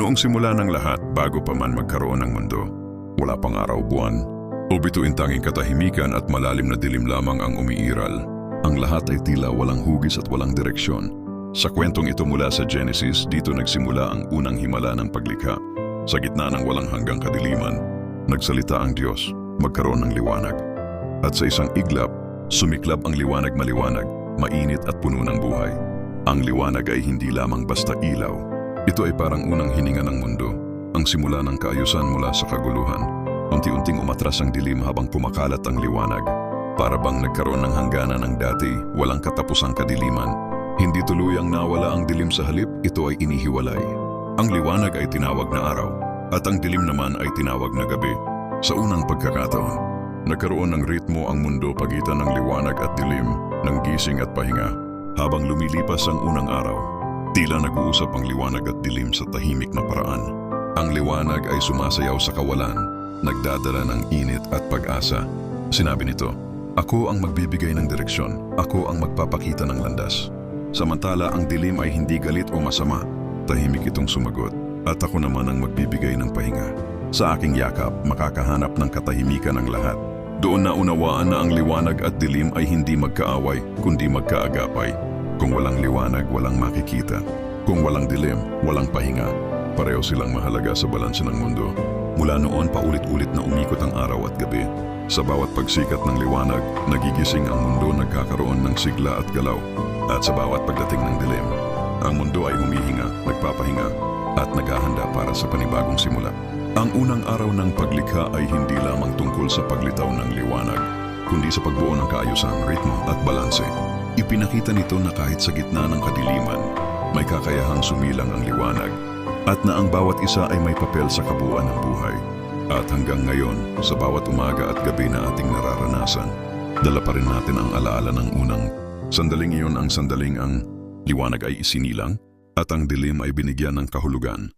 Noong simula ng lahat, bago pa man magkaroon ng mundo, wala pang araw, buwan, o bituin tanging katahimikan at malalim na dilim lamang ang umiiral. Ang lahat ay tila walang hugis at walang direksyon. Sa kwentong ito mula sa Genesis, dito nagsimula ang unang himala ng paglikha. Sa gitna ng walang hanggang kadiliman, nagsalita ang Diyos, magkaroon ng liwanag. At sa isang iglap, sumiklab ang liwanag maliwanag, mainit at puno ng buhay. Ang liwanag ay hindi lamang basta ilaw. Ito ay parang unang hininga ng mundo, ang simula ng kaayusan mula sa kaguluhan. Unti-unting umatras ang dilim habang pumakalat ang liwanag. Para bang nagkaroon ng hangganan ng dati, walang katapusang kadiliman. Hindi tuluyang nawala ang dilim sa halip, ito ay inihiwalay. Ang liwanag ay tinawag na araw, at ang dilim naman ay tinawag na gabi. Sa unang pagkakataon, nagkaroon ng ritmo ang mundo pagitan ng liwanag at dilim, ng gising at pahinga. Habang lumilipas ang unang araw, tila nag-uusap ang liwanag at dilim sa tahimik na paraan. Ang liwanag ay sumasayaw sa kawalan, nagdadala ng init at pag-asa. Sinabi nito, "Ako ang magbibigay ng direksyon, ako ang magpapakita ng landas." Samantala ang dilim ay hindi galit o masama, tahimik itong sumagot, "At ako naman ang magbibigay ng pahinga. Sa aking yakap, makakahanap ng katahimikan ang lahat." Doon na unawaan na ang liwanag at dilim ay hindi magkaaway, kundi magkaagapay. Kung walang liwanag, walang makikita. Kung walang dilim, walang pahinga. Pareho silang mahalaga sa balanse ng mundo. Mula noon, paulit-ulit na umikot ang araw at gabi. Sa bawat pagsikat ng liwanag, nagigising ang mundo, nagkakaroon ng sigla at galaw. At sa bawat pagdating ng dilim, ang mundo ay humihinga, nagpapahinga, at naghahanda para sa panibagong simula. Ang unang araw ng paglikha ay hindi lamang tungkol sa paglitaw ng liwanag, kundi sa pagbuo ng kaayusan, ritmo at balanse. Ipinakita nito na kahit sa gitna ng kadiliman, may kakayahang sumilang ang liwanag, at na ang bawat isa ay may papel sa kabuuan ng buhay. At hanggang ngayon, sa bawat umaga at gabi na ating nararanasan, dala pa rin natin ang alaala ng unang sandaling iyon, ang sandaling ang liwanag ay isinilang at ang dilim ay binigyan ng kahulugan.